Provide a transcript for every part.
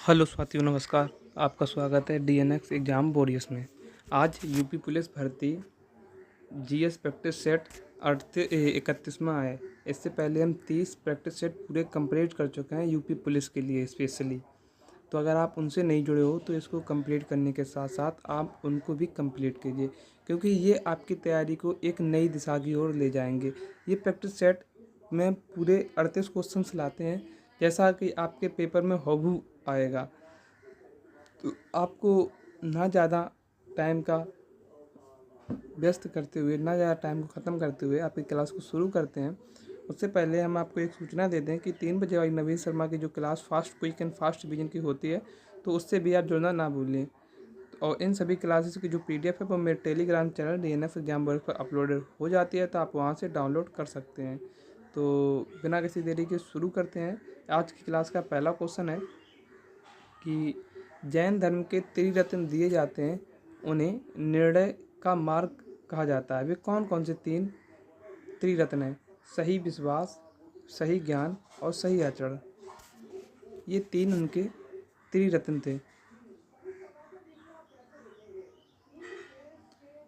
Hello साथियों, नमस्कार। आपका स्वागत है डीएनएक्स एग्ज़ाम वॉरियर्स में। आज यूपी पुलिस भर्ती जीएस प्रैक्टिस सेट 31वां है। इससे पहले हम 30 प्रैक्टिस सेट पूरे कंप्लीट कर चुके हैं यूपी पुलिस के लिए स्पेशली। तो अगर आप उनसे नहीं जुड़े हो तो इसको कंप्लीट करने के साथ साथ आप उनको भी कंप्लीट कीजिए, क्योंकि ये आपकी तैयारी को एक नई दिशा की ओर ले जाएंगे। ये प्रैक्टिस सेट में पूरे 38 क्वेश्चंस लाते हैं, जैसा कि आपके पेपर में हूबहू आएगा। तो आपको ना ज़्यादा टाइम का व्यस्त करते हुए, ना ज़्यादा टाइम को ख़त्म करते हुए आपकी क्लास को शुरू करते हैं। उससे पहले हम आपको एक सूचना देते हैं कि 3 बजे वाली नवीन शर्मा की जो class fast quick and fast division की होती है, तो उससे भी आप जुड़ना ना भूलें। और इन सभी क्लासेस की जो पीडीएफ है वो मेरे Telegram channel DNF exam work पर अपलोडेड हो जाती है, तो आप वहाँ से डाउनलोड कर सकते हैं। तो बिना किसी देरी के शुरू करते हैं। आज की क्लास का पहला क्वेश्चन है कि जैन धर्म के त्रिरत्न दिए जाते हैं, उन्हें निर्णय का मार्ग कहा जाता है। वे कौन कौन से 3 त्रिरत्न हैं? सही विश्वास, सही ज्ञान और सही आचरण। ये 3 उनके त्रिरत्न थे।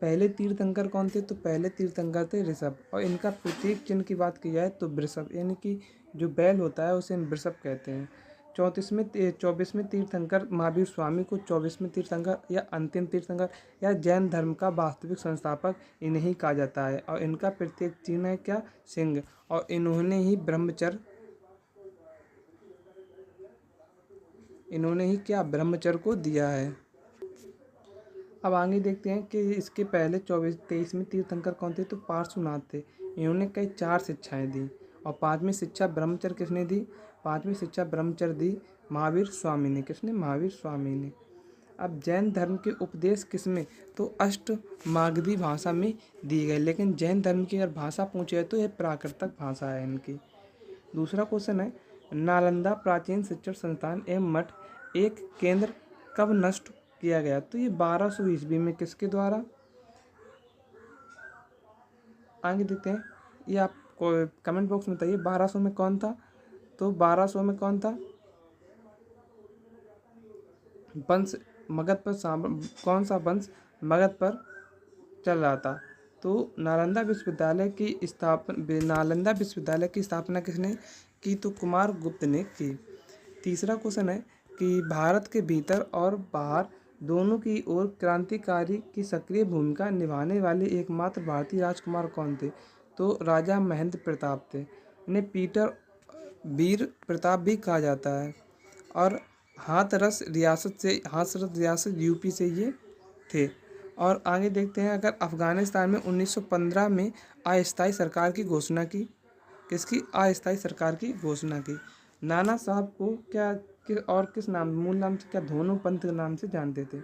पहले तीर्थंकर कौन थे? तो पहले तीर्थंकर थे ऋषभ। और इनका प्रतीक चिन्ह की बात की जाए तो वृषभ, यानी कि जो बैल होता है उसे वृषभ कहते हैं। 24वें तीर्थंकर महावीर स्वामी को 24वें तीर्थंकर या अंतिम तीर्थंकर या जैन धर्म का वास्तविक संस्थापक इन्हें कहा जाता है। और इनका प्रत्येक चिन्ह है क्या? सिंह। और इन्होंने ही क्या ब्रह्मचर्य को दिया है। अब आगे देखते हैं कि इसके पहले 23वें तीर्थंकर कौन थे? तो पार्श्वनाथ थे। इन्होंने कई 4 शिक्षाएं दी। और 5वीं शिक्षा ब्रह्मचर्य किसने दी? 5वीं शिक्षा ब्रह्मचर्य दी महावीर स्वामी ने। किसने? महावीर स्वामी ने। अब जैन धर्म के उपदेश किसमें? तो अष्टमागधी भाषा में दिए गए। लेकिन जैन धर्म की अगर भाषा पूछे तो यह प्राकृतक भाषा है इनकी। दूसरा क्वेश्चन है, नालंदा प्राचीन शिक्षण संस्थान एवं मठ एक केंद्र कब नष्ट किया गया? तो ये 1200 ईस्वी में। किसके द्वारा? आगे देखते हैं। ये आप कमेंट बॉक्स में बताइए 1200 में कौन था? तो 1200 में कौन था? वंश मगध पर कौन सा वंश मगध पर चल रहा था? तो नालंदा विश्वविद्यालय की स्थापना किसने की? तो कुमार गुप्त ने की। तीसरा क्वेश्चन है कि भारत के भीतर और बाहर दोनों की ओर क्रांतिकारी की सक्रिय भूमिका निभाने वाले एकमात्र भारतीय राजकुमार कौन थे? तो राजा महेंद्र प्रताप थे। इन्हें पीटर वीर प्रताप भी कहा जाता है। और हाथरस रियासत यूपी से ये थे। और आगे देखते हैं, अगर अफ़गानिस्तान में 1915 में अस्थायी सरकार की घोषणा की। किसकी? अस्थायी सरकार की घोषणा की। नाना साहब को किस नाम, मूल नाम से क्या धोनू पंत के नाम से जानते थे।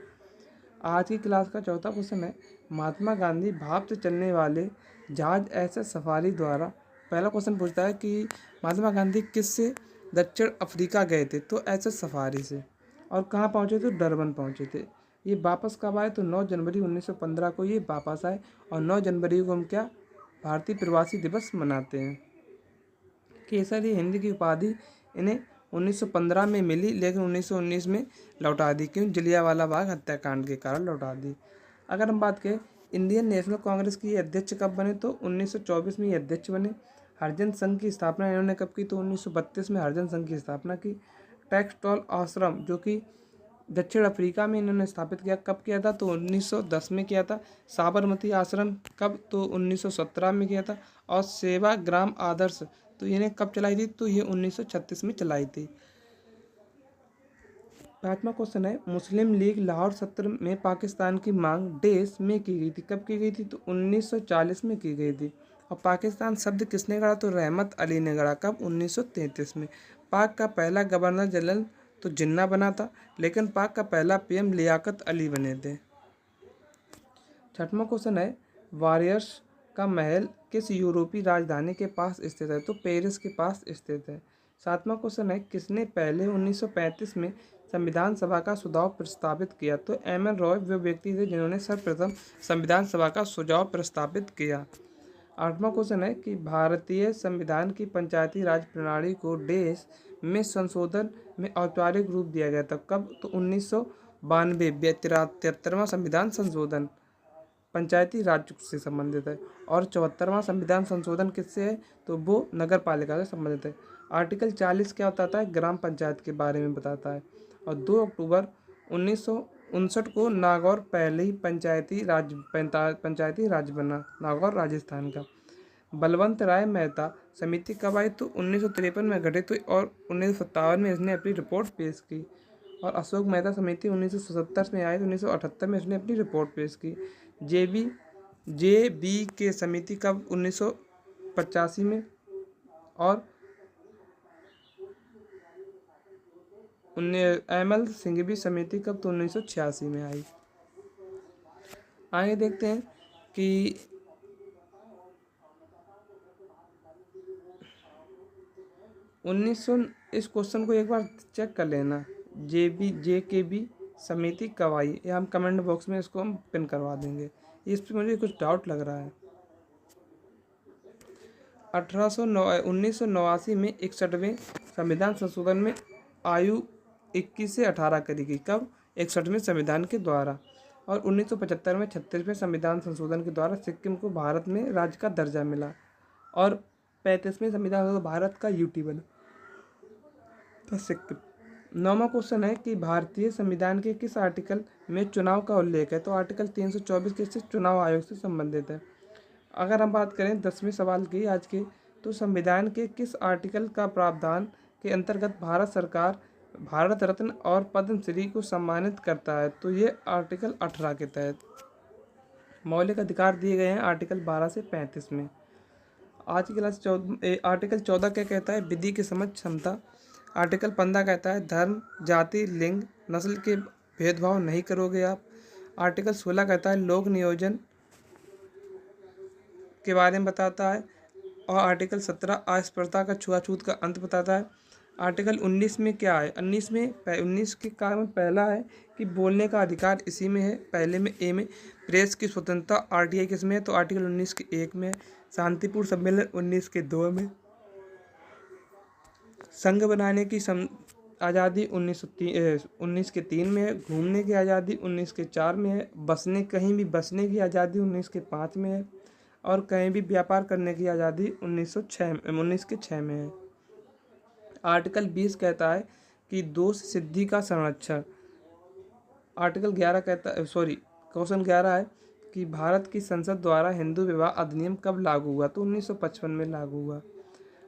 आज की क्लास का चौथा क्वेश्चन है, महात्मा गांधी भाप से चलने वाले जहाज एसएस सफारी द्वारा। पहला क्वेश्चन पूछता है कि महात्मा गांधी किससे दक्षिण अफ्रीका गए थे? तो एसएस सफारी से। और कहाँ पहुँचे थे? डरबन पहुँचे थे। ये वापस कब आए? तो 9 जनवरी 1915 को ये वापस आए। और 9 जनवरी को हम क्या भारतीय प्रवासी दिवस मनाते हैं। केसरी हिंद की उपाधि इन्हें 1915 में मिली, लेकिन 1919 में लौटा दी। क्यों? जलियांवाला बाग हत्याकांड के कारण लौटा दी। अगर हम बात करें इंडियन नेशनल कांग्रेस की अध्यक्ष कब बने? तो 1924 में ये अध्यक्ष बने। हरिजन संघ की स्थापना इन्होंने कब की? तो 1932 में हरिजन संघ की स्थापना की। टेक्सटॉल आश्रम जो कि दक्षिण अफ्रीका में इन्होंने स्थापित किया, कब किया था? तो 1910 में किया था। साबरमती आश्रम कब? तो 1917 में किया था। और सेवाग्राम आदर्श तो इन्हें कब चलाई थी? तो ये 1936 में चलाई थी। 5वां क्वेश्चन है, मुस्लिम लीग लाहौर सत्र में पाकिस्तान की मांग देश में की गई थी। कब की गई थी? तो 1940 में की गई थी। और पाकिस्तान शब्द किसने गढ़ा? तो रहमत अली ने गढ़ा। कब? 1933 में। पाक का पहला गवर्नर जनरल तो जिन्ना बना था, लेकिन पाक का पहला पीएम लियाकत अली बने थे। 6वां क्वेश्चन है, वॉरियर्स का महल किस यूरोपीय राजधानी के पास स्थित है? तो पेरिस के पास स्थित है। 7वां क्वेश्चन है, किसने पहले 1935 में संविधान सभा का सुझाव प्रस्तावित किया? तो एम.एन. रॉय वे व्यक्ति थे जिन्होंने सर्वप्रथम संविधान सभा का सुझाव प्रस्तावित किया। 8वां क्वेश्चन है कि भारतीय संविधान की पंचायती राज प्रणाली को देश में संशोधन में औपचारिक रूप दिया गया था। कब? तो 1992 73वां संविधान संशोधन पंचायती राज से संबंधित है। और 74वां संविधान संशोधन किससे है? तो वो नगर पालिका से संबंधित है। आर्टिकल 40 क्या बताता है? ग्राम पंचायत के बारे में बताता है। और 2 अक्टूबर 1959 को नागौर पहले ही पंचायती राज बना, नागौर राजस्थान का। बलवंत राय मेहता समिति कब आई? तो 1953 में गठित हुई और 1957 में इसने अपनी रिपोर्ट पेश की। और अशोक मेहता समिति 1977 में आई तो 1978 में इसने अपनी रिपोर्ट पेश की। जे बी के समिति कब? 1985 में। और एमएल सिंघवी समिति कब? तो 1986 में आई। आगे देखते हैं कि इस क्वेश्चन को एक बार चेक कर लेना। जे के बी समिति कब आई? ये हम कमेंट बॉक्स में इसको हम पिन करवा देंगे। इस पर मुझे कुछ डाउट लग रहा है। 1989 में 61वें संविधान संशोधन में आयु 21 से 18 करी गई। कब? 61वें संविधान के द्वारा। और 1975 में 36वें संविधान संशोधन के द्वारा सिक्किम को भारत में राज्य का दर्जा मिला। और 35वें संविधान भारत का यूटी बना था सिक्किम। 9वां क्वेश्चन है कि भारतीय संविधान के किस आर्टिकल में चुनाव का उल्लेख है? तो आर्टिकल 324 किससे? चुनाव आयोग से संबंधित है। अगर हम बात करें 10वें सवाल की आज के, तो संविधान के किस आर्टिकल का प्रावधान के अंतर्गत भारत सरकार भारत रत्न और पद्मश्री को सम्मानित करता है? तो ये आर्टिकल 18 के तहत मौलिक अधिकार दिए गए हैं आर्टिकल 12 से 35 में। आज की क्लास आर्टिकल 14 क्या कहता है? विधि की समझ क्षमता। आर्टिकल 15 कहता है धर्म, जाति, लिंग, नस्ल के भेदभाव नहीं करोगे आप। आर्टिकल 16 कहता है लोक नियोजन के बारे में बताता है। और आर्टिकल 17 अस्पृश्यता का छुआछूत का अंत बताता है। आर्टिकल 19 में क्या है? 19 के कारण में पहला है कि बोलने का अधिकार इसी में है, पहले में ए में। प्रेस की स्वतंत्रता आरटीआई किस में है? तो आर्टिकल 19 के 1 में है। शांतिपूर्ण सम्मेलन 19 के 2 में। संघ बनाने की आज़ादी 19 के 3 में है। घूमने की आज़ादी 19 के 4 में है। कहीं भी बसने की आज़ादी 19 के 5 में है। और कहीं भी व्यापार करने की आज़ादी 19 के 6 में है। आर्टिकल 20 कहता है कि दोष सिद्धि का संरक्षण। आर्टिकल 11 कहता है क्वेश्चन 11 है कि भारत की संसद द्वारा हिंदू विवाह अधिनियम कब लागू हुआ? तो 1955 में लागू हुआ।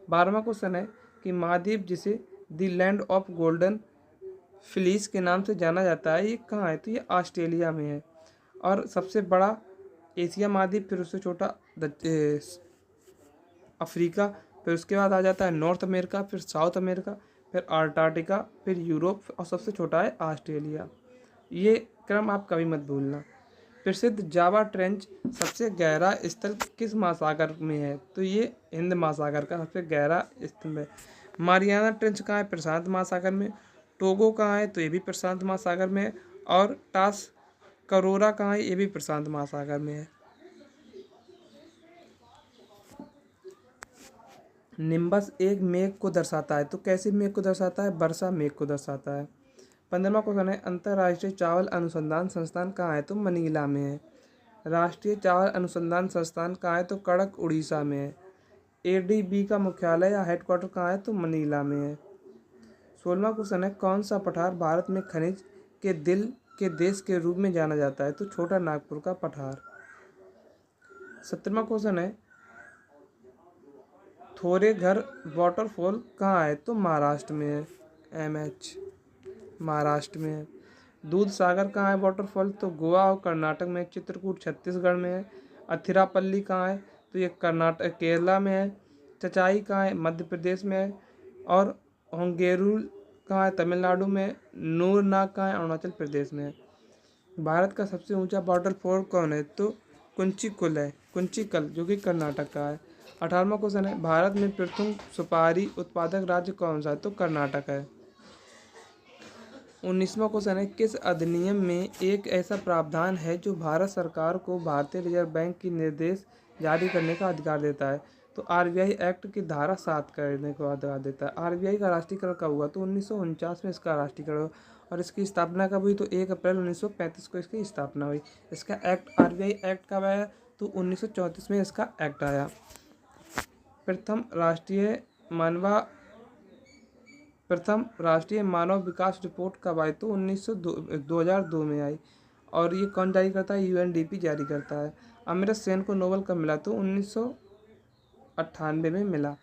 12वां क्वेश्चन है कि महाद्वीप जिसे the land of golden fleece के नाम से जाना जाता है, ये कहाँ है? तो ये ऑस्ट्रेलिया में है। और सबसे बड़ा एशिया महाद्वीप, फिर उससे छोटा अफ्रीका, फिर उसके बाद आ जाता है नॉर्थ अमेरिका, फिर साउथ अमेरिका, फिर अंटार्कटिका, फिर यूरोप और सबसे छोटा है ऑस्ट्रेलिया। ये क्रम आप कभी मत भूलना। प्रसिद्ध जावा ट्रेंच सबसे गहरा स्थल किस महासागर में है? तो ये हिंद महासागर का सबसे गहरा स्थल है। मारियाना ट्रेंच कहाँ है? प्रशांत महासागर में। टोगो कहाँ है? तो ये भी प्रशांत महासागर में है। और टास करोरा कहाँ है? ये भी प्रशांत महासागर में है। निम्बस एक मेघ को दर्शाता है, तो कैसे मेघ को दर्शाता है? वर्षा मेघ को दर्शाता है। 15वां क्वेश्चन है अंतर्राष्ट्रीय चावल अनुसंधान संस्थान कहाँ है? तो मनीला में है। राष्ट्रीय चावल अनुसंधान संस्थान कहाँ है? तो कड़क उड़ीसा में है। एडीबी का मुख्यालय या हेडक्वार्टर कहाँ है? तो मनीला में है। 16वां क्वेश्चन है कौन सा पठार भारत में खनिज के दिल के देश के रूप में जाना जाता है? तो छोटा नागपुर का पठार। 17वां क्वेश्चन है थोरेघर वाटरफॉल कहाँ है? तो महाराष्ट्र में है। MH महाराष्ट्र में है। दूध सागर कहाँ है वाटरफॉल? तो गोवा और कर्नाटक में। चित्रकूट छत्तीसगढ़ में है। अथिरापल्ली कहाँ है? तो ये केरला में है। चचाई कहाँ है? मध्य प्रदेश में है। और होंगेरुल कहाँ है? तमिलनाडु में। नूरनाग कहाँ है? अरुणाचल प्रदेश में है। भारत का सबसे ऊंचा वाटरफॉल कौन है? तो कुंचिकल जो कि कर्नाटक का है। 18वां क्वेश्चन है भारत में प्रथम सुपारी उत्पादक राज्य कौन सा है? तो कर्नाटक है। 19वां क्वेश्चन है किस अधिनियम में एक ऐसा प्रावधान है जो भारत सरकार को भारतीय रिजर्व बैंक की निर्देश जारी करने का अधिकार देता है? तो आरबीआई एक्ट की धारा 7 करने को लगा देता है। आरबीआई का राष्ट्रीयकरण कब हुआ? तो 1949 में इसका राष्ट्रीयकरण हुआ। और इसकी स्थापना कब हुई? तो 1 अप्रैल 1935 को इसकी स्थापना हुई। इसका एक्ट आरबीआई एक्ट कब आया? तो 1934 में इसका एक्ट आया। प्रथम राष्ट्रीय मानव विकास रिपोर्ट कब आई? तो 2002 में आई। और ये कौन जारी करता है? यूएनडीपी जारी करता है। अमर्त्य सेन को नोबेल कब मिला? तो 1998 में मिला।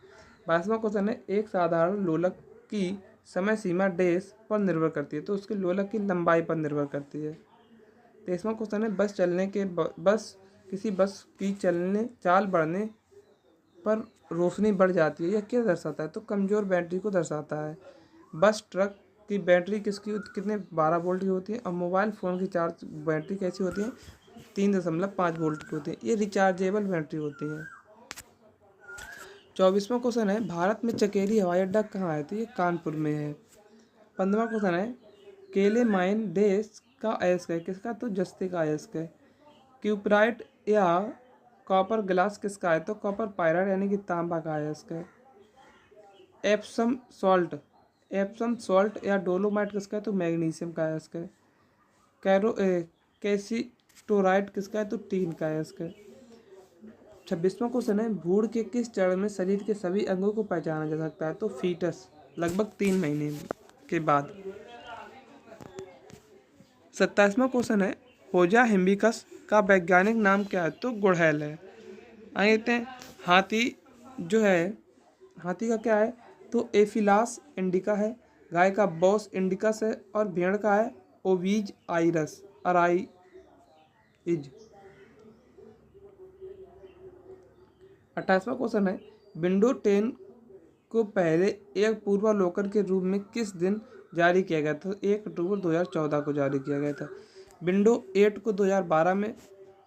22वां क्वेश्चन है, एक साधारण लोलक की समय सीमा डैश पर निर्भर करती है? तो उसके लोलक की लंबाई पर निर्भर करती है। 23वां क्वेश्चन है, किसी बस की चाल बढ़ने पर रोशनी बढ़ जाती है, यह क्या दर्शाता है? तो कमज़ोर बैटरी को दर्शाता है। बस ट्रक की बैटरी कितने 12 वोल्ट की होती है? और मोबाइल फ़ोन की चार्ज बैटरी कैसी होती है? 3.5 वोल्ट की होती है। ये रिचार्जेबल बैटरी होती है। 24वां क्वेश्चन है, भारत में चकेरी हवाई अड्डा कहाँ है? तो ये कानपुर में है। 15वां क्वेश्चन है, केले माइन देश का अयस्क है? किसका? तो जस्ते का अयस्क है। क्यूपराइट या कॉपर ग्लास किसका है? तो कॉपर पायराइड यानी कि तांबा का अयस्क है। एप्सम सॉल्ट या डोलोमाइट किसका है? तो मैग्नीशियम का अयस्क है। कैसिटोराइट किसका है? तो टीन का अयस्क है। 26वां क्वेश्चन है, भ्रूण के किस चरण में शरीर के सभी अंगों को पहचाना जा सकता है? तो फीटस, लगभग 3 महीने के बाद। 27वां क्वेश्चन है, होजा हिम्बिकस का वैज्ञानिक नाम क्या है? तो गुड़हल है। आगे देखते हैं, हाथी का क्या है? तो एफिलास इंडिका है। गाय का बॉस इंडिकस है। और भेड़ का है ओवीज आइरस अराइज। 28वां क्वेश्चन है, विंडो 10 को पहले एक पूर्वावलोकन के रूप में किस दिन जारी किया गया था? 1 अक्टूबर 2014 को जारी किया गया था। विंडो 8 को 2012 में,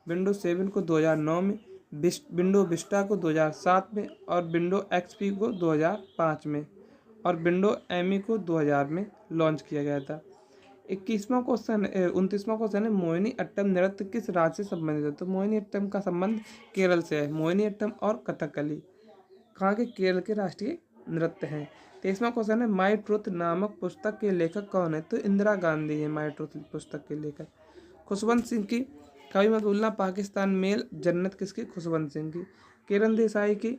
विंडो 7 को 2009 में, विंडो विस्टा को 2007 में, और विंडो एक्सपी को 2005 में, और विंडो एमई को 2000 में लॉन्च किया गया था। 29वां क्वेश्चन है, मोहिनी अट्टम नृत्य किस राज्य से संबंधित है? तो मोहिनी अट्टम का संबंध केरल से है। मोहिनी अट्टम और कथकली कहाँ के? केरल के राष्ट्रीय नृत्य हैं। 23वां क्वेश्चन है, माई ट्रुथ नामक पुस्तक के लेखक कौन है? तो इंदिरा गांधी है माई ट्रुथ पुस्तक के लेखक। खुशवंत सिंह की कभी मत भूलना पाकिस्तान मेल जन्नत किसकी? खुशवंत सिंह की। किरण देसाई की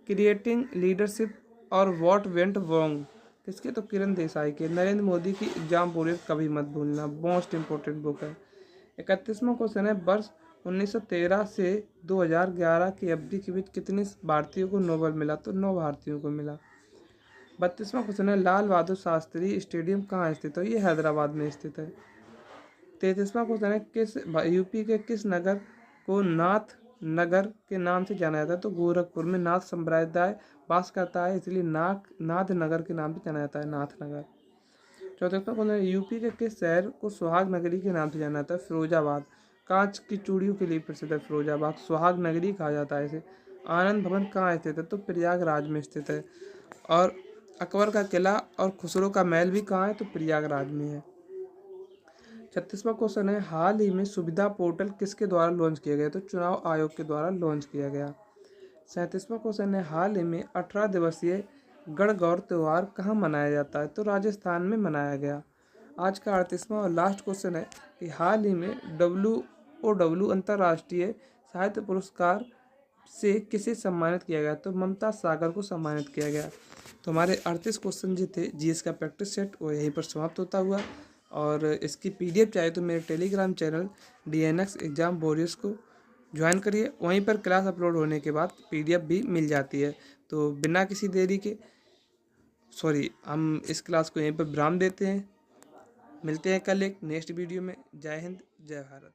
क्रिएटिंग लीडरशिप और व्हाट वेंट रॉन्ग किसके? तो किरण देसाई के। नरेंद्र मोदी की एग्जाम वॉरियर कभी मत भूलना, मोस्ट इंपॉर्टेंट बुक है। 31वां क्वेश्चन है, वर्ष 1913 से 2011 की अवधि के बीच कितने भारतीयों को नोबेल मिला? तो 9 भारतीयों को मिला। 32वां क्वेश्चन है, लाल बहादुर शास्त्री स्टेडियम कहाँ स्थित है? ये हैदराबाद में स्थित है। 33वां क्वेश्चन है, यूपी के किस नगर को नाथ नगर के नाम से जाना जाता है? तो गोरखपुर में नाथ संप्रदाय वास करता है, इसलिए नाथ नगर के नाम से जाना जाता है, नाथ नगर। 34वां क्वेश्चन है, यूपी के किस शहर को सुहाग नगरी के नाम से जाना जाता है? फिरोजाबाद। कांच की चूड़ियों के लिए प्रसिद्ध है फिरोजाबाद, सुहाग नगरी कहा जाता है इसे। आनंद भवन कहाँ स्थित है? तो प्रयागराज में स्थित है। और अकबर का किला और खुसरो का महल भी कहाँ है? तो प्रयागराज में है। 36वां क्वेश्चन है, हाल ही में सुविधा पोर्टल किसके द्वारा लॉन्च किया गया? तो चुनाव आयोग के द्वारा लॉन्च किया गया। 37वां क्वेश्चन है, हाल ही में 18 दिवसीय गणगौर त्यौहार कहाँ मनाया जाता है? तो राजस्थान में मनाया गया। आज का 38वां और लास्ट क्वेश्चन है कि हाल ही में WOW अंतर्राष्ट्रीय साहित्य पुरस्कार से किसे सम्मानित किया गया? तो ममता सागर को सम्मानित किया गया। तो हमारे 38 क्वेश्चन जो थे जीएस का प्रैक्टिस सेट वो यहीं पर समाप्त होता हुआ। और इसकी PDF चाहिए तो मेरे Telegram channel DNX exam warriors को ज्वाइन करिए। वहीं पर क्लास अपलोड होने के बाद PDF भी मिल जाती है। तो बिना किसी देरी के हम इस क्लास को यहीं पर विराम देते हैं। मिलते हैं कल एक नेक्स्ट वीडियो में। जय हिंद, जय भारत।